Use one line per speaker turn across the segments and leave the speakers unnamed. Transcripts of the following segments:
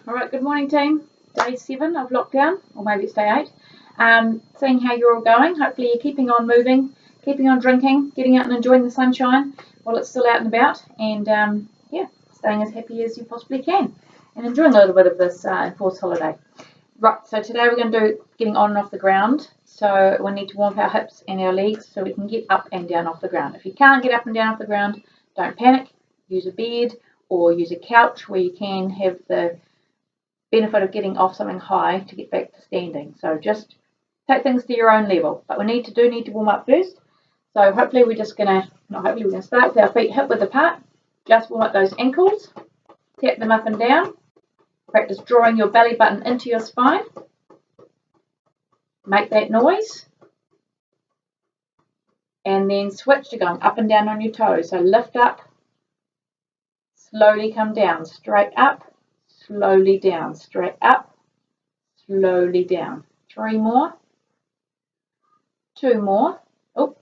Alright, good morning team. Day 7 of lockdown, or maybe it's day 8. Seeing how you're all going. Hopefully you're keeping on moving, keeping on drinking, getting out and enjoying the sunshine while it's still out and about, and staying as happy as you possibly can and enjoying a little bit of this enforced holiday. Right, so today we're going to do getting on and off the ground. So we need to warm up our hips and our legs so we can get up and down off the ground. If you can't get up and down off the ground, don't panic. Use a bed or use a couch where you can have the benefit of getting off something high to get back to standing. So just take things to your own level. But we need to warm up first. So hopefully we're going to start with our feet hip width apart. Just warm up those ankles. Tap them up and down. Practice drawing your belly button into your spine. Make that noise. And then switch to going up and down on your toes. So lift up, slowly come down, straight up, slowly down, straight up, slowly down. 3 more. 2 more. Oh,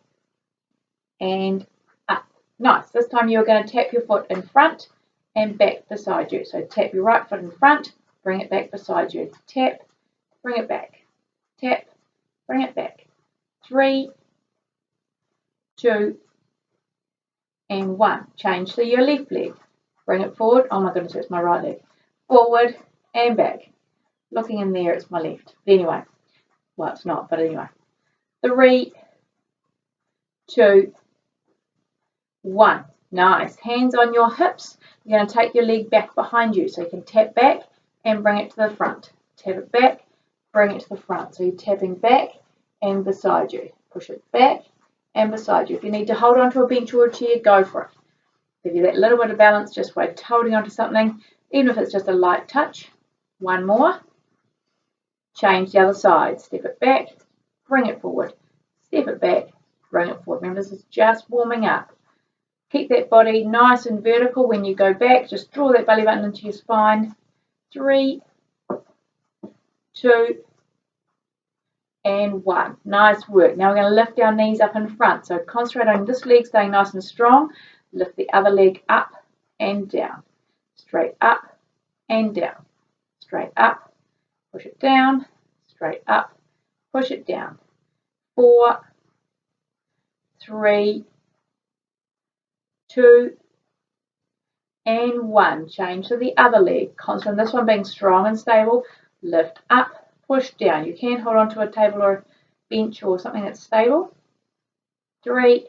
and up. Nice. This time you're going to tap your foot in front and back beside you. So tap your right foot in front, bring it back beside you. Tap, bring it back. Tap, bring it back. 3, 2, and 1. Change to your left leg. Bring it forward. Oh my goodness, it's my right leg. Forward and back. Looking in there, it's my left. But anyway, well, it's not, but anyway. 3, 2, 1. Nice. Hands on your hips. You're going to take your leg back behind you so you can tap back and bring it to the front. Tap it back, bring it to the front. So you're tapping back and beside you. Push it back and beside you. If you need to hold onto a bench or a chair, go for it. Give you that little bit of balance just by holding onto something, even if it's just a light touch. 1 more. Change the other side. Step it back, bring it forward. Step it back, bring it forward. Remember, this is just warming up. Keep that body nice and vertical when you go back. Just draw that belly button into your spine. 3, 2, and 1. Nice work. Now we're going to lift our knees up in front. So concentrate on this leg staying nice and strong. Lift the other leg up and down. Straight up and down. Straight up. Push it down. Straight up. Push it down. 4, 3, 2, and 1. Change to the other leg. Concentrate on this one being strong and stable. Lift up, push down. You can hold on to a table or a bench or something that's stable. 3,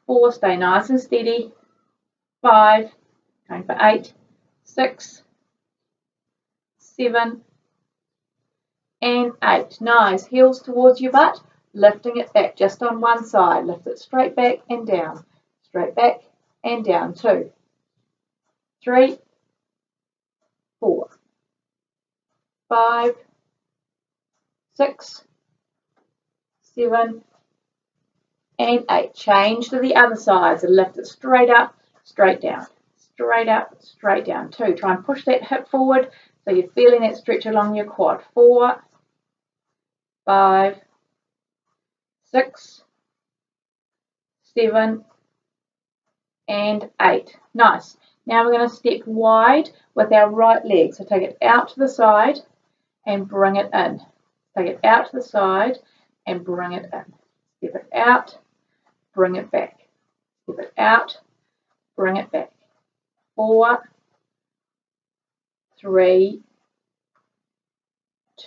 4, stay nice and steady. 5, going for 8, 6, 7, and 8. Nice. Heels towards your butt. Lifting it back just on one side. Lift it straight back and down. Straight back and down. 2, 3, 4, 5, 6, 7, and 8. Change to the other side. So lift it straight up, straight down. Straight up, straight down. 2. Try and push that hip forward so you're feeling that stretch along your quad. 4, 5, 6, 7, and 8. Nice. Now we're going to step wide with our right leg. So take it out to the side and bring it in. Take it out to the side and bring it in. Step it out, bring it back. Step it out, bring it back. 4, 3,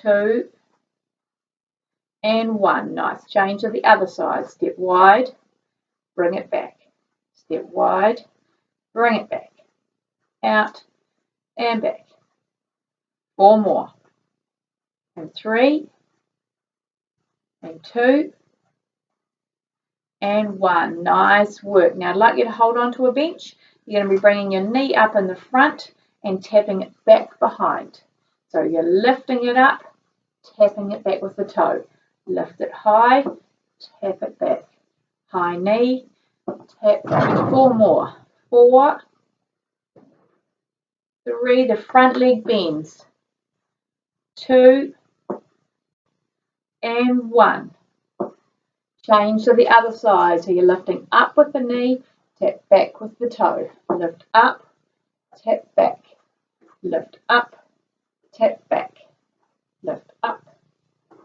2, and 1. Nice. Change to the other side. Step wide, bring it back. Step wide, bring it back. Out and back. 4 more. And 3, and 2, and 1. Nice work. Now I'd like you to hold on to a bench. You're going to be bringing your knee up in the front and tapping it back behind. So you're lifting it up, tapping it back with the toe. Lift it high, tap it back. High knee, tap back. 4 more. 4, 3, the front leg bends. 2, and 1. Change to the other side. So you're lifting up with the knee, tap back with the toe. Lift up, tap back. lift up, tap back, lift up,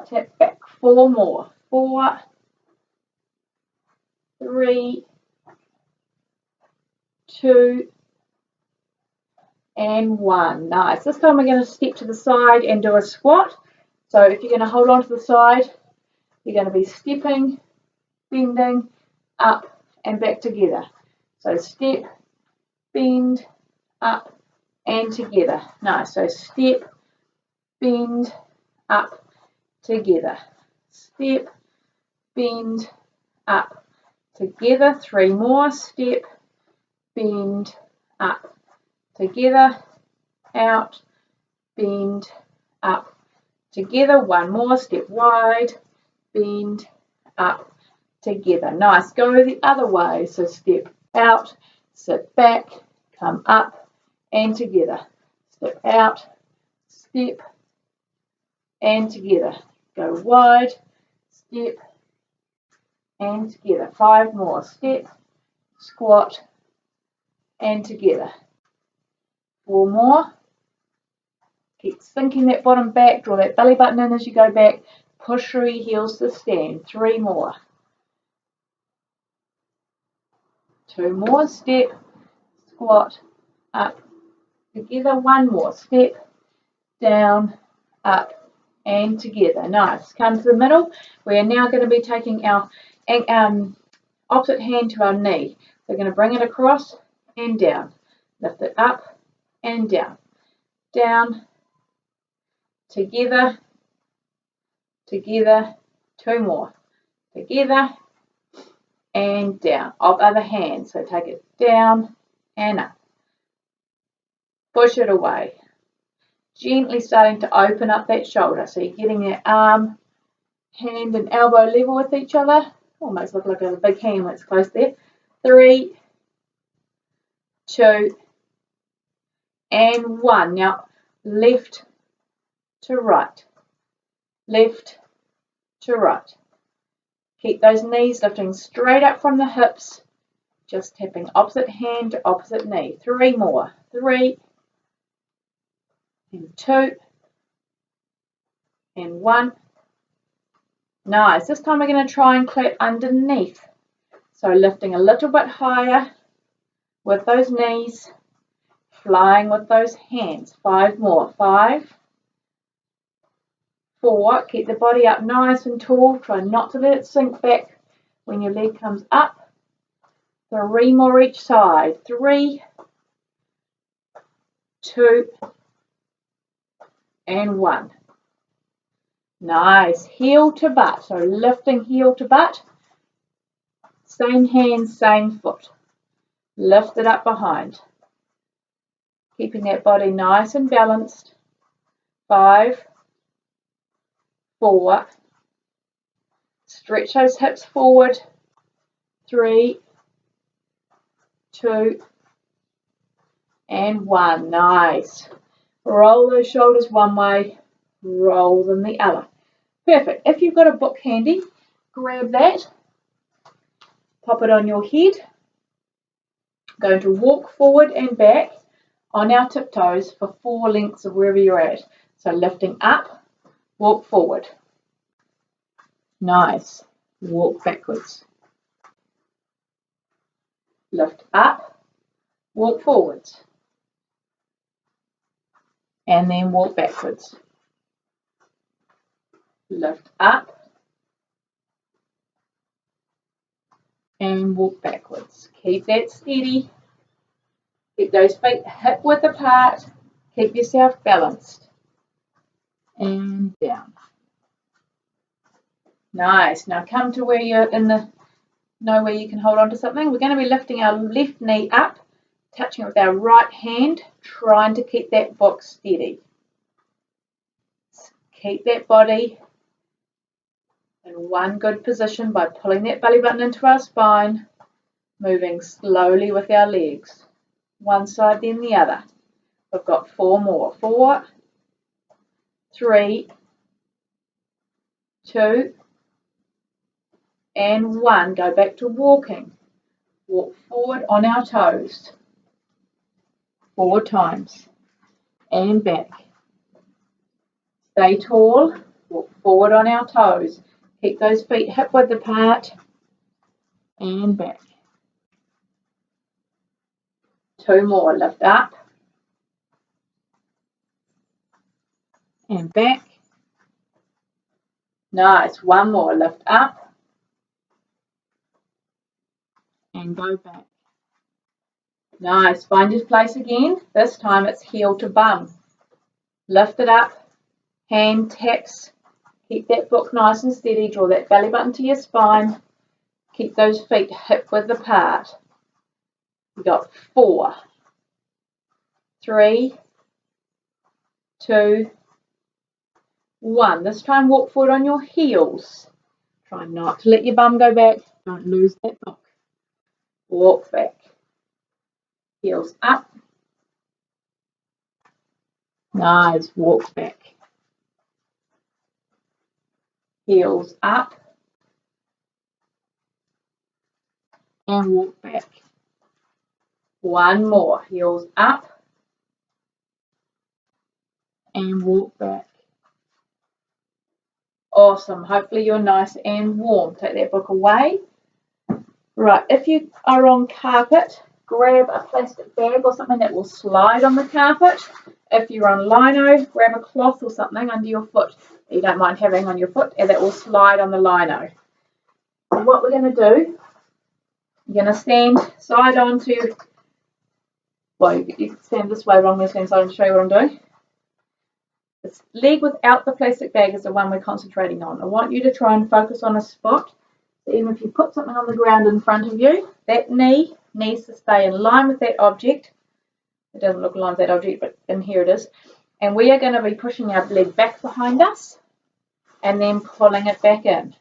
tap back. 4 more. 4, 3, 2, and 1. Nice. This time we're going to step to the side and do a squat. So if you're going to hold on to the side, you're going to be stepping, bending, up and back together. So step, bend, up and together. Nice. So step, bend, up, together. Step, bend, up, together. 3 more. Step, bend, up, together, out, bend, up, together. 1 more. Step wide, bend, up, together. Nice. Go the other way. So step out, sit back, come up and together. Step out, step and together. Go wide, step and together. 5 more. Step, squat and together. 4 more. Keep sinking that bottom back, draw that belly button in as you go back. Push through your heels to stand. 3 more. 2 more. Step, squat, up, together. 1 more. Step, down, up, and together. Nice. Come to the middle. We are now going to be taking our opposite hand to our knee. We're going to bring it across and down. Lift it up and down. Down, together, together. 2 more. Together and down. Other hand. So take it down and up. Push it away. Gently starting to open up that shoulder. So you're getting that arm, hand and elbow level with each other. Almost look like a big hand when it's close there. 3, 2, and 1. Now left to right. Left to right. Keep those knees lifting straight up from the hips. Just tapping opposite hand to opposite knee. 3 more. 3, and 2, and 1. Nice. This time we're going to try and clap underneath. So lifting a little bit higher with those knees, flying with those hands. 5 more. 5, 4. Keep the body up nice and tall. Try not to let it sink back when your leg comes up. 3 more each side. 3, 2, and 1. Nice. Heel to butt. So lifting heel to butt. Same hand, same foot. Lift it up behind. Keeping that body nice and balanced. 5, 4. Stretch those hips forward. 3, 2, and 1. Nice. Roll those shoulders one way, roll them the other. Perfect. If you've got a book handy, grab that, pop it on your head. Going to walk forward and back on our tiptoes for 4 lengths of wherever you're at. So lifting up, walk forward. Nice. Walk backwards. Lift up, walk forwards. And then walk backwards. Lift up and walk backwards. Keep that steady. Keep those feet hip width apart. Keep yourself balanced. And down. Nice. Now come to where you're know where you can hold on to something. We're going to be lifting our left knee up, touching it with our right hand, trying to keep that book steady. Keep that body in one good position by pulling that belly button into our spine, moving slowly with our legs. One side, then the other. We've got 4 more. 4, 3, 2, and 1. Go back to walking. Walk forward on our toes. 4 times. and back. Stay tall, walk forward on our toes. Keep those feet hip width apart and back. 2 more, lift up and back. Nice, 1 more, lift up and go back. Nice, find your place again. This time it's heel to bum. Lift it up, hand taps. Keep that book nice and steady. Draw that belly button to your spine. Keep those feet hip width apart. We got 4, 3, 2, 1. This time walk forward on your heels. Try not to let your bum go back. Don't lose that book. Walk back. Heels up. Nice. Walk back. Heels up. And walk back. 1 more. Heels up. And walk back. Awesome. Hopefully you're nice and warm. Take that book away. Right. If you are on carpet, grab a plastic bag or something that will slide on the carpet. If you're on lino, grab a cloth or something under your foot that you don't mind having on your foot, and that will slide on the lino. And what we're going to do, you're going to stand side on to, well, you can stand this way, but I'm going to stand side on to show you what I'm doing. This leg without the plastic bag is the one we're concentrating on. I want you to try and focus on a spot. So even if you put something on the ground in front of you, that knee needs to stay in line with that object. It doesn't look in line with that object, but in here it is. And we are going to be pushing our leg back behind us and then pulling it back in.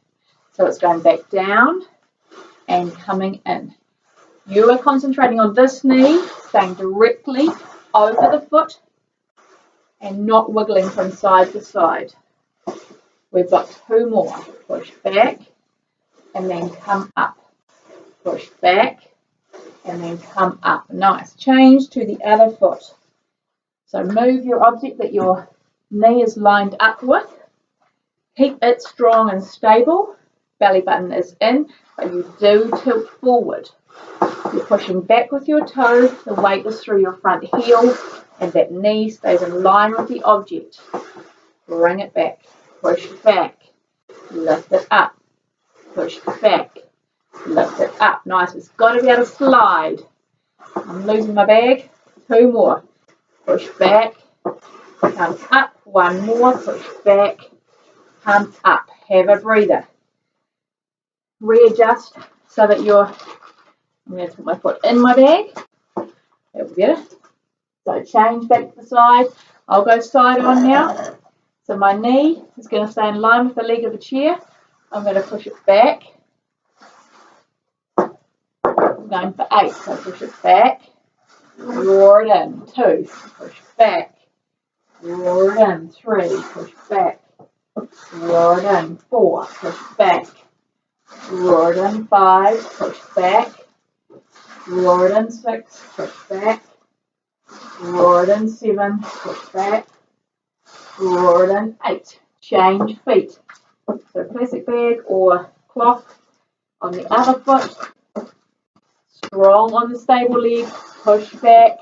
So it's going back down and coming in. You are concentrating on this knee, staying directly over the foot and not wiggling from side to side. We've got 2 more. Push back and then come up. Push back and then come up. Nice. Change to the other foot. So move your object that your knee is lined up with. Keep it strong and stable. Belly button is in, but you do tilt forward. You're pushing back with your toe. The weight is through your front heel, and that knee stays in line with the object. Bring it back. Push back. Lift it up. Push back. Lift it up. Nice. It's got to be able to slide. I'm losing my bag. 2 more. Push back. Come up. 1 more. Push back. Come up. Have a breather. Readjust so that you're, I'm going to put my foot in my bag. That'll be better. So change back to the side. I'll go side on now. So my knee is going to stay in line with the leg of the chair. I'm going to push it back. I'm going for 8. So push it back. Roar it in. 2. Push back. Roar it in. 3. Push back. Roar it in. 4. Push back. Roar it in. 5. Push back. Roar it in. 6. Push back. Roar it in. 7. Push back. Roar it in. 8. Change feet. So plastic bag or cloth on the other foot. Strong on the stable leg. Push back.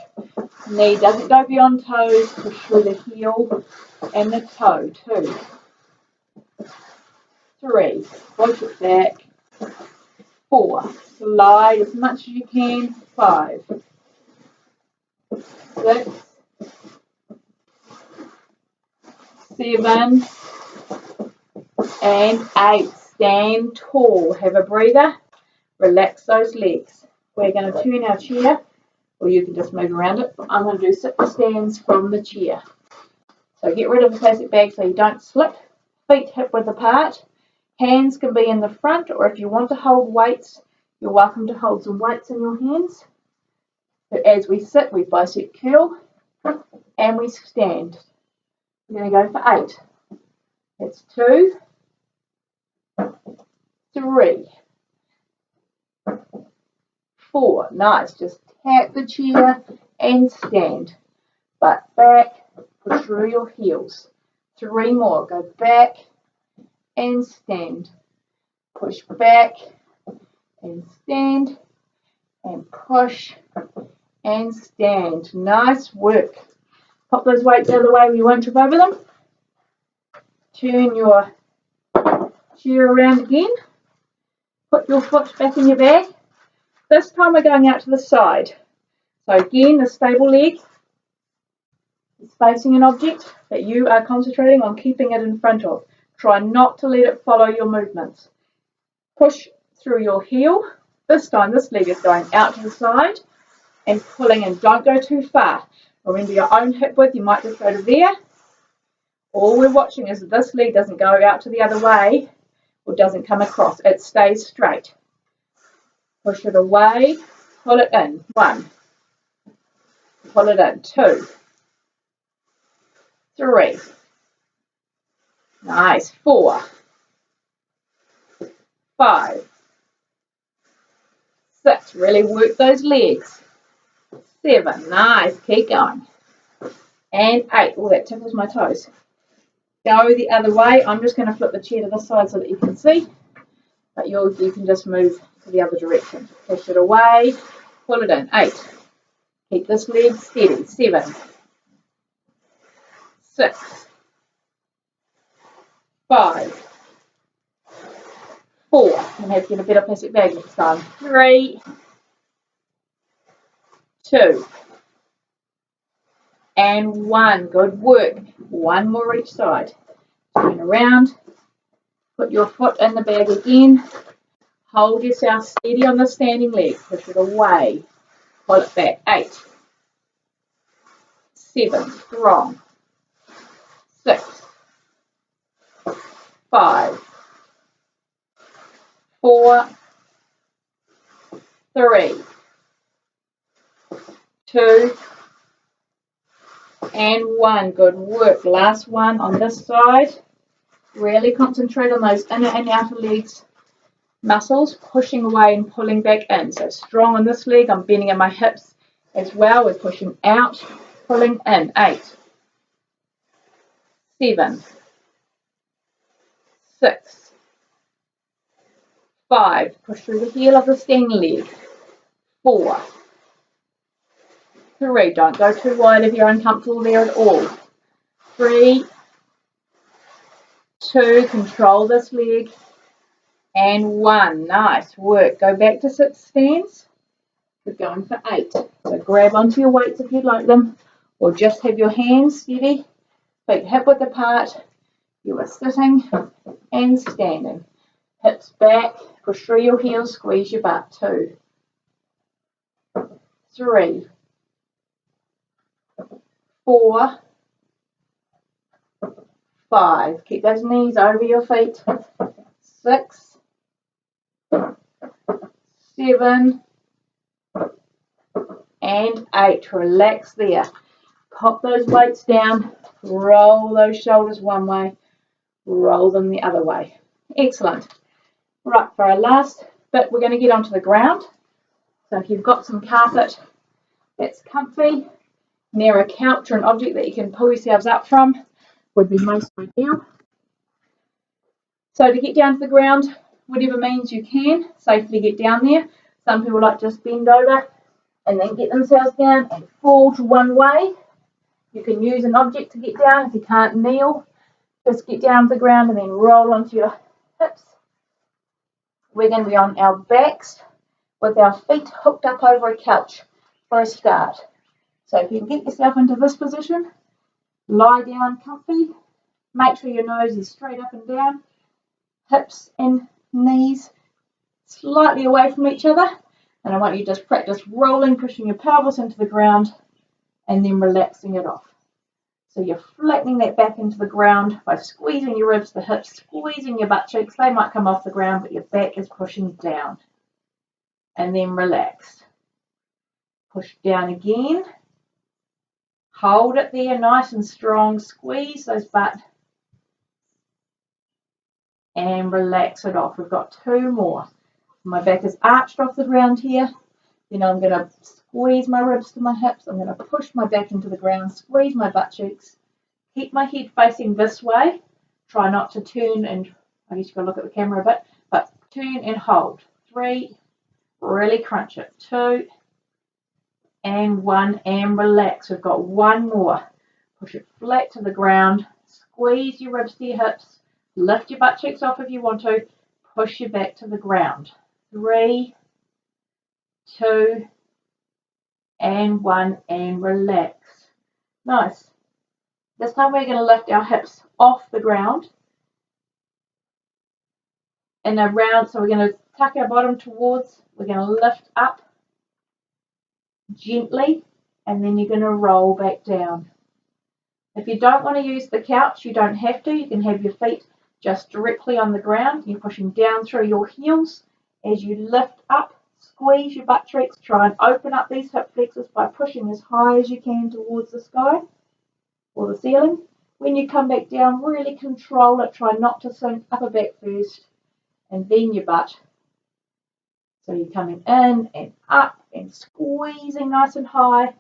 Knee doesn't go beyond toes. Push through the heel and the toe. 2. 3. Push it back. 4. Slide as much as you can. 5. 6. 7. And 8. Stand tall. Have a breather. Relax those legs. We're going to turn our chair, or you can just move around it. I'm going to do sit stands from the chair. So get rid of the plastic bag so you don't slip. Feet hip width apart. Hands can be in the front, or if you want to hold weights, you're welcome to hold some weights in your hands. So as we sit, we bicep curl and we stand. We're going to go for 8. That's 2, 3, 4. Nice. Just tap the chair and stand. Butt back, Push through your heels. 3 more. Go back and stand. Push back and stand. And push and stand. Nice work. Pop those weights out of the way where you won't trip over them. Turn your chair around again. Put your foot back in your bag. This time we're going out to the side. So again, the stable leg is facing an object that you are concentrating on keeping it in front of. Try not to let it follow your movements. Push through your heel. This time this leg is going out to the side and pulling in. Don't go too far. Remember your own hip width, you might just go to there. All we're watching is that this leg doesn't go out to the other way or doesn't come across. It stays straight. Push it away, pull it in. 1. Pull it in. 2. 3. Nice. 4. 5. 6. Really work those legs. 7. Nice. Keep going. And 8. Oh, that tickles my toes. Go the other way. I'm just going to flip the chair to this side so that you can see. But you can just move to the other direction. Push it away. Pull it in. 8. Keep this leg steady. 7. 6. 5. 4. I'm going to have to get a better plastic bag next time. 3. 2. And 1. Good work. 1 more each side. Turn around. Put your foot in the bag again. Hold yourself steady on the standing leg. Push it away. Pull it back. 8. 7. Strong. 6. 5. 4. 3. 2. And 1. Good work. Last one on this side. Really concentrate on those inner and outer legs muscles, pushing away and pulling back in. So strong on this leg. I'm bending in my hips as well. We're pushing out, pulling in. 8. 7. 6. 5. Push through the heel of the standing leg. 4. 3. Don't go too wide if you're uncomfortable there at all. 3. 2. Control this leg. And 1. Nice work. Go back to sit stance. We're going for 8. So grab onto your weights if you'd like them, or just have your hands steady, feet hip width apart. You are sitting and standing. Hips back, push through your heels, squeeze your butt. 2. 3. 4. 5. Keep those knees over your feet. 6. 7. And 8. Relax there. Pop those weights down. Roll those shoulders one way. Roll them the other way. Excellent. Right, for our last bit, we're going to get onto the ground. So if you've got some carpet that's comfy, near a couch or an object that you can pull yourselves up from, would be most ideal. So to get down to the ground, whatever means you can safely get down there. Some people like to just bend over and then get themselves down and fall to one way. You can use an object to get down. If you can't kneel, just get down to the ground and then roll onto your hips. We're going to be on our backs with our feet hooked up over a couch for a start. So if you can get yourself into this position, lie down comfy. Make sure your nose is straight up and down. Hips and knees slightly away from each other. And I want you to just practice rolling, pushing your pelvis into the ground and then relaxing it off. So you're flattening that back into the ground by squeezing your ribs, the hips, squeezing your butt cheeks. They might come off the ground, but your back is pushing down. And then relax. Push down again. Hold it there nice and strong. Squeeze those butt. And relax it off. We've got 2 more. My back is arched off the ground here. Then I'm going to squeeze my ribs to my hips. I'm going to push my back into the ground, squeeze my butt cheeks, keep my head facing this way. Try not to turn, and I guess you've got to look at the camera a bit, but turn and hold. 3, really crunch it. 2, and 1, and relax. We've got one more. Push it flat to the ground. Squeeze your ribs to your hips. Lift your butt cheeks off if you want to. Push your back to the ground. 3, 2, and 1, and relax. Nice. This time we're going to lift our hips off the ground and around. So we're going to tuck our bottom towards. We're going to lift up gently, and then you're going to roll back down. If you don't want to use the couch, you don't have to. You can have your feet just directly on the ground. You're pushing down through your heels as you lift up. Squeeze your butt cheeks. Try and open up these hip flexors by pushing as high as you can towards the sky or the ceiling. When you come back down, really control it. Try not to sink upper back first and then your butt. So you're coming in and up and squeezing nice and high.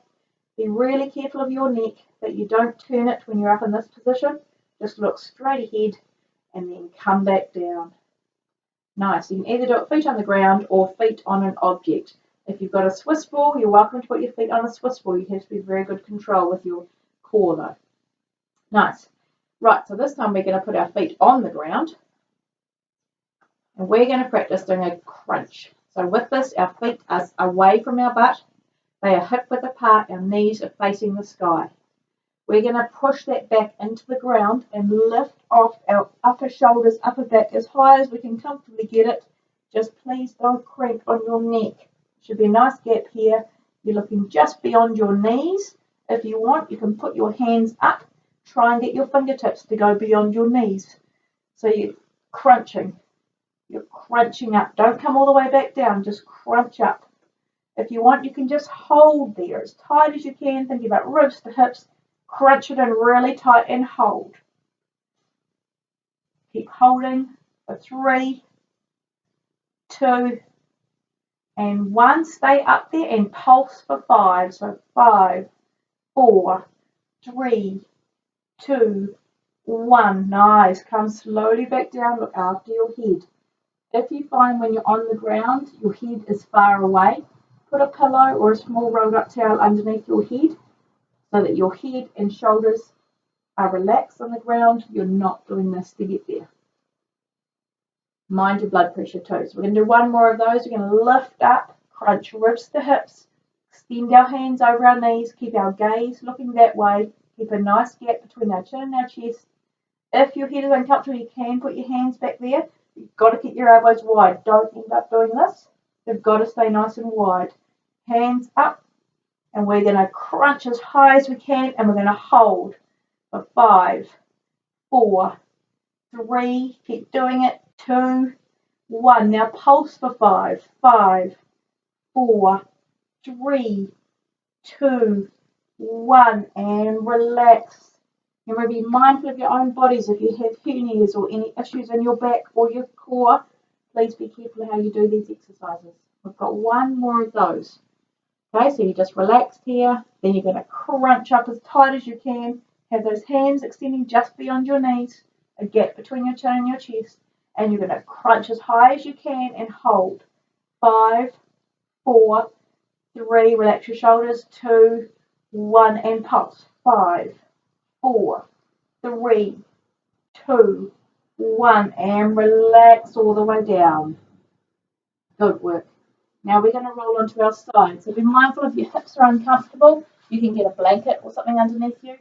Be really careful of your neck that you don't turn it when you're up in this position. Just look straight ahead and then come back down. Nice. You can either do it feet on the ground or feet on an object. If you've got a Swiss ball, you're welcome to put your feet on a Swiss ball. You have to be very good control with your core though. Nice. Right, so this time we're going to put our feet on the ground and we're going to practice doing a crunch. So with this, our feet are away from our butt. They are hip width apart. Our knees are facing the sky. We're going to push that back into the ground and lift off our upper shoulders, upper back as high as we can comfortably get it. Just please don't cramp on your neck. Should be a nice gap here. You're looking just beyond your knees. If you want, you can put your hands up. Try and get your fingertips to go beyond your knees. So you're crunching. You're crunching up. Don't come all the way back down. Just crunch up. If you want, you can just hold there as tight as you can. Think about ribs to hips. Crunch it in really tight and hold. Keep holding for 3, 2, and 1. Stay up there and pulse for 5. So 5, 4, 3, 2, 1. Nice. Come slowly back down. Look after your head. If you find when you're on the ground, your head is far away, put a pillow or a small rolled up towel underneath your head so that your head and shoulders are relaxed on the ground. You're not doing this to get there. Mind your blood pressure too. So we're going to do one more of those. We're going to lift up, crunch ribs to hips, extend our hands over our knees, keep our gaze looking that way, keep a nice gap between our chin and our chest. If your head is uncomfortable, you can put your hands back there. You've got to keep your elbows wide. Don't end up doing this. They've got to stay nice and wide. Hands up. And we're going to crunch as high as we can. And we're going to hold for 5, 4, 3. Keep doing it. 2, 1. Now pulse for 5. 5, 4, 3, 2, 1. And relax. Remember, be mindful of your own bodies. If you have hernias or any issues in your back or your core, please be careful how you do these exercises. We've got one more of those. Okay, so you just relaxed here. Then you're going to crunch up as tight as you can. Have those hands extending just beyond your knees, a gap between your chin and your chest. And you're going to crunch as high as you can and hold. 5, 4, 3. Relax your shoulders. 2, 1. And pulse. 5, 4, 3, 2, 1, and relax all the way down. Good work. Now we're going to roll onto our side. So be mindful if your hips are uncomfortable. You can get a blanket or something underneath you.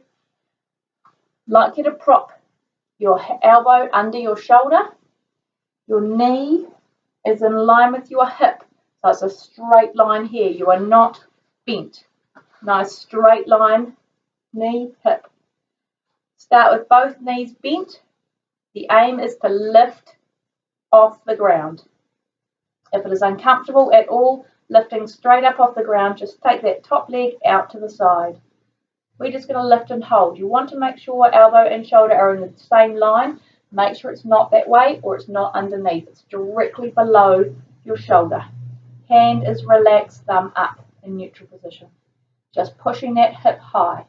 Like you to prop your elbow under your shoulder. Your knee is in line with your hip. So it's a straight line here. You are not bent. Nice straight line, knee, hip. Start with both knees bent. The aim is to lift off the ground. If it is uncomfortable at all, lifting straight up off the ground, just take that top leg out to the side. We're just going to lift and hold. You want to make sure elbow and shoulder are in the same line. Make sure it's not that way or it's not underneath. It's directly below your shoulder. Hand is relaxed, thumb up in neutral position. Just pushing that hip high.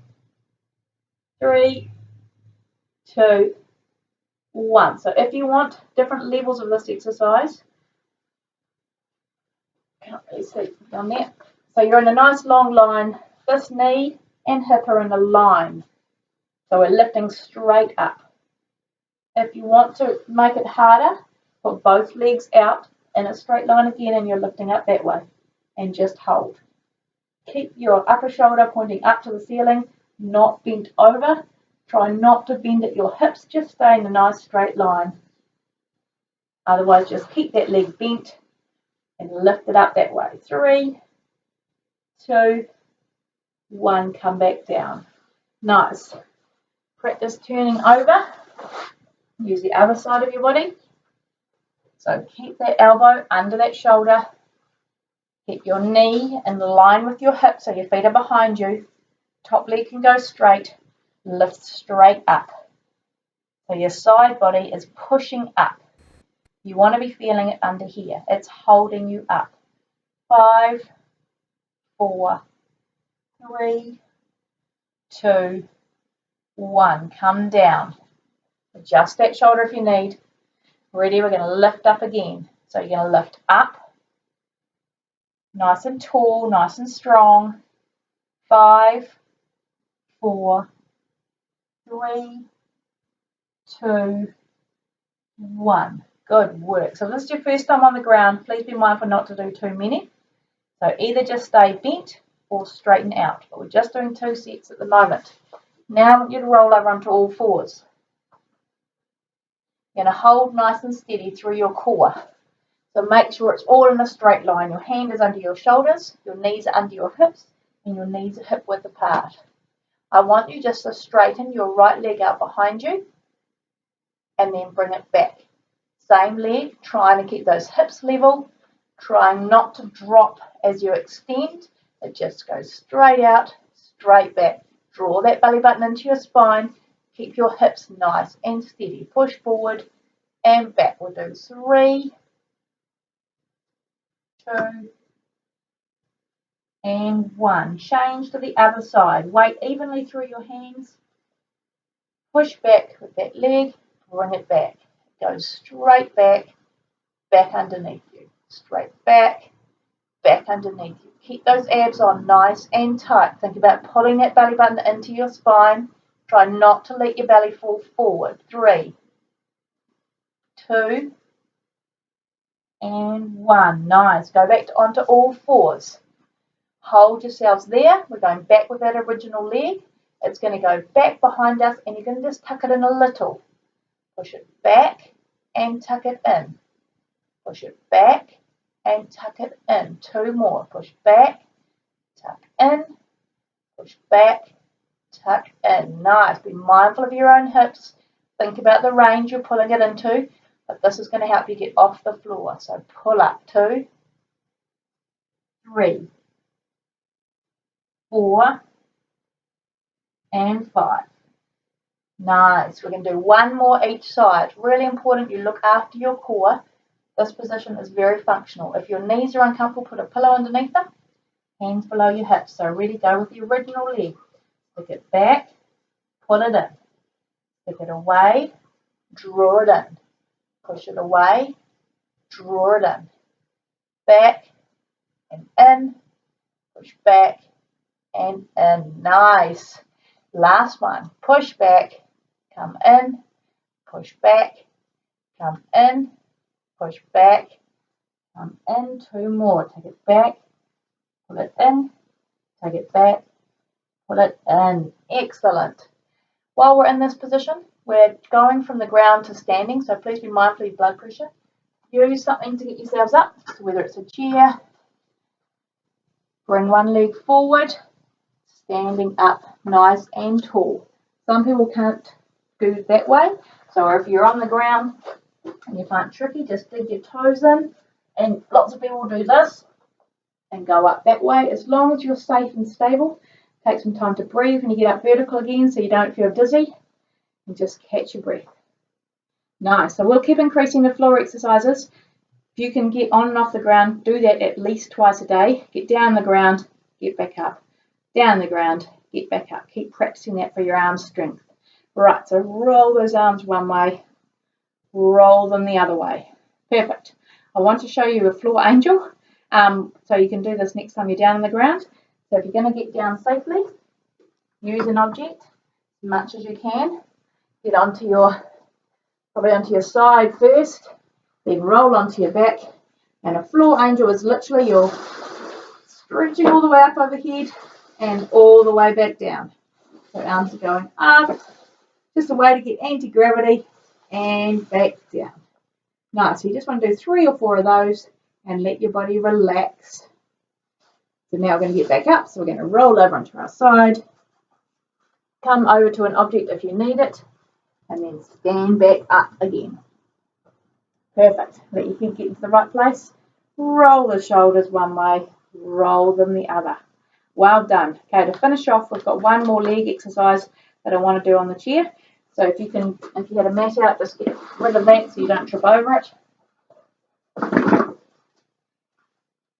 3, 2, 1. So if you want different levels of this exercise, can't really see down there. So you're in a nice long line. This knee and hip are in a line. So we're lifting straight up. If you want to make it harder, put both legs out in a straight line again and you're lifting up that way. And just hold. Keep your upper shoulder pointing up to the ceiling, not bent over. Try not to bend at your hips, just stay in a nice straight line. Otherwise, just keep that leg bent and lift it up that way. 3, 2, 1, come back down. Nice. Practice turning over. Use the other side of your body. So keep that elbow under that shoulder. Keep your knee in line with your hip so your feet are behind you. Top leg can go straight. Lift straight up. So your side body is pushing up. You want to be feeling it under here. It's holding you up. 5, 4, 3, 2, 1. Come down. Adjust that shoulder if you need. Ready? We're going to lift up again. So you're going to lift up. Nice and tall, nice and strong. 5, 4, 3, 2, 1. Good work. So this is your first time on the ground. Please be mindful not to do too many. So either just stay bent or straighten out. But we're just doing 2 sets at the moment. Now I want you to roll over onto all fours. You're going to hold nice and steady through your core. So make sure it's all in a straight line. Your hand is under your shoulders, your knees are under your hips, and your knees are hip width apart. I want you just to straighten your right leg out behind you and then bring it back. Same leg, trying to keep those hips level, trying not to drop as you extend. It just goes straight out, straight back. Draw that belly button into your spine. Keep your hips nice and steady. Push forward and back. We'll do 3, 2, and 1. Change to the other side. Weight evenly through your hands. Push back with that leg. Bring it back. Go straight back, back underneath you. Straight back, back underneath you. Keep those abs on nice and tight. Think about pulling that belly button into your spine. Try not to let your belly fall forward. 3, 2, and 1. Nice. Go back onto all fours. Hold yourselves there. We're going back with that original leg. It's going to go back behind us and you're going to just tuck it in a little. Push it back and tuck it in. Push it back and tuck it in. 2 more. Push back, tuck in, push back, tuck in. Nice. Be mindful of your own hips. Think about the range you're pulling it into, but this is going to help you get off the floor. So pull up. 2, 3, 4, and 5. Nice. We're going to do 1 more each side. Really important you look after your core. This position is very functional. If your knees are uncomfortable, put a pillow underneath them. Hands below your hips. So ready, go with the original leg. Stick it back, pull it in. Stick it away, draw it in. Push it away, draw it in. Back and in. Push back and in. Nice. Last one. Push back, come in, push back, come in, push back, come in. 2 more. Take it back, pull it in, take it back, pull it in. Excellent. While we're in this position, we're going from the ground to standing, so please be mindful of your blood pressure. Use something to get yourselves up, so whether it's a chair, bring one leg forward, standing up nice and tall. Some people can't do it that way, so if you're on the ground and you find it tricky, just dig your toes in, and lots of people do this and go up that way. As long as you're safe and stable, take some time to breathe when you get up vertical again so you don't feel dizzy, and just catch your breath. Nice. So we'll keep increasing the floor exercises. If you can get on and off the ground, do that at least twice a day. Get down the ground, get back up. Down the ground, get back up. Keep practicing that for your arm strength. Right, so roll those arms one way, roll them the other way. Perfect. I want to show you a floor angel. So you can do this next time you're down on the ground. So if you're going to get down safely, use an object as much as you can. Get probably onto your side first, then roll onto your back. And a floor angel is literally you're stretching all the way up overhead and all the way back down. So arms are going up, just a way to get anti-gravity and back down. Nice, so you just want to do 3 or 4 of those and let your body relax. So now we're going to get back up, so we're going to roll over onto our side, come over to an object if you need it, and then stand back up again. Perfect, let your head get into the right place, roll the shoulders one way, roll them the other. Well done. Okay, to finish off, we've got one more leg exercise that I want to do on the chair. So if you had a mat out, just get rid of that so you don't trip over it.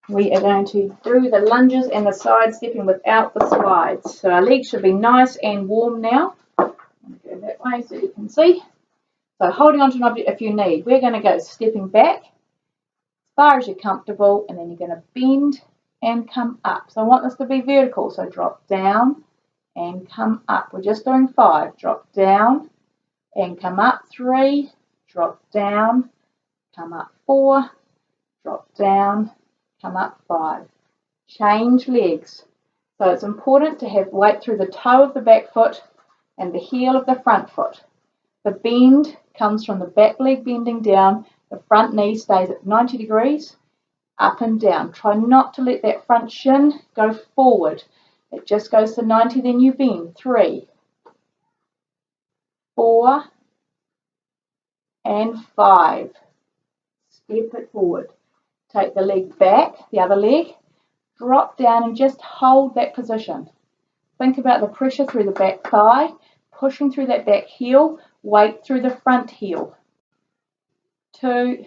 We are going to do the lunges and the side stepping without the slides. So our legs should be nice and warm now. Go that way so you can see. So holding onto an object if you need. We're going to go stepping back as far as you're comfortable, and then you're going to bend and come up. So I want this to be vertical. So drop down and come up. We're just doing 5. Drop down and come up. 3. Drop down, come up. 4. Drop down, come up. 5. Change legs. So it's important to have weight through the toe of the back foot and the heel of the front foot. The bend comes from the back leg bending down, the front knee stays at 90 degrees, up and down. Try not to let that front shin go forward. It just goes to 90, then you bend. 3, 4, and 5. Step it forward. Take the leg back, the other leg, drop down and just hold that position. Think about the pressure through the back thigh, pushing through that back heel, weight through the front heel. 2,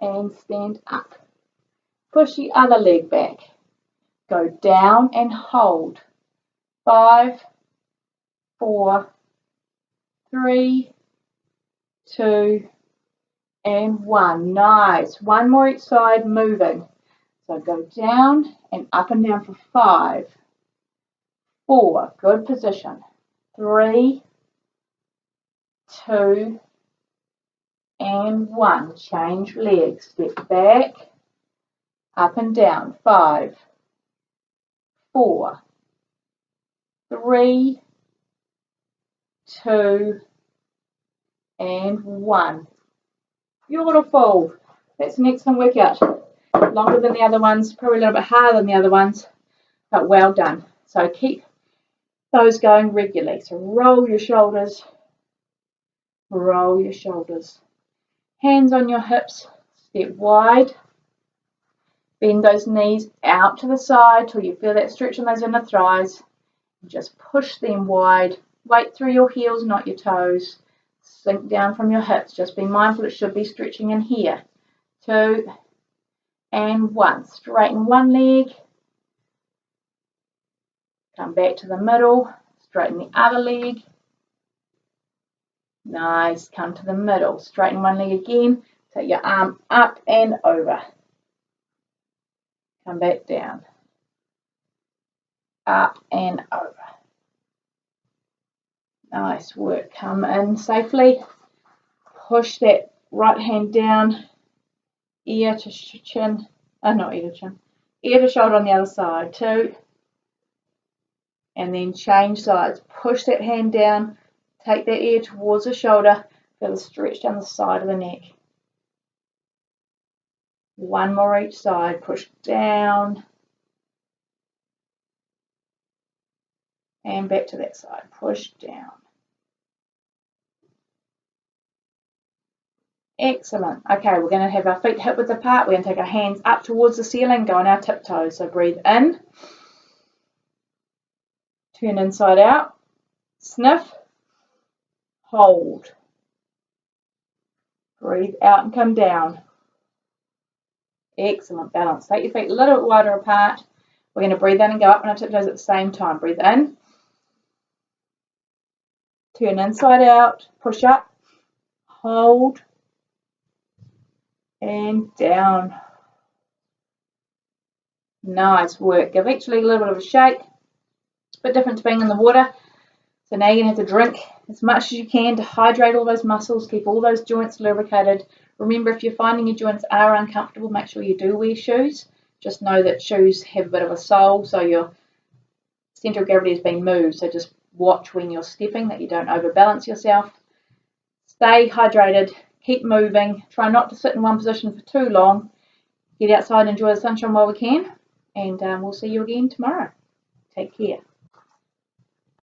and stand up. Push the other leg back. Go down and hold. 5, 4, 3, 2, and 1. Nice. One more each side, moving. So go down and up and down for 5, 4, good position. 3, 2, and 1. Change legs. Step back, up and down. 5, 4, 3, 2, and 1. Beautiful. That's an excellent workout. Longer than the other ones, probably a little bit harder than the other ones, but well done. So keep those going regularly. So roll your shoulders, roll your shoulders. Hands on your hips, step wide. Bend those knees out to the side till you feel that stretch in those inner thighs. Just push them wide. Weight through your heels, not your toes. Sink down from your hips. Just be mindful it should be stretching in here. 2, and 1. Straighten one leg. Come back to the middle. Straighten the other leg. Nice. Come to the middle. Straighten one leg again. Take your arm up and over. Come back down. Up and over. Nice work. Come in safely. Push that right hand down. Ear to chin. Not ear to chin. Ear to shoulder on the other side. 2. And then change sides. Push that hand down. Take that ear towards the shoulder. Feel the stretch down the side of the neck. 1 more each side. Push down. And back to that side. Push down. Excellent. Okay, we're going to have our feet hip width apart. We're going to take our hands up towards the ceiling, go on our tiptoes. So breathe in. Turn inside out. Sniff. Hold. Breathe out and come down. Excellent. Balance. Take your feet a little bit wider apart. We're going to breathe in and go up on our tiptoes at the same time. Breathe in. turn inside out, push up, hold, and down. Nice work. Give each leg a little bit of a shake. It's a bit different to being in the water. So now you're going to have to drink as much as you can to hydrate all those muscles, keep all those joints lubricated. Remember, if you're finding your joints are uncomfortable, make sure you do wear shoes. Just know that shoes have a bit of a sole, so your centre of gravity is being moved. So just watch when you're stepping that you don't overbalance yourself. Stay hydrated, keep moving, try not to sit in one position for too long. Get outside and enjoy the sunshine while we can, and we'll see you again tomorrow. Take care.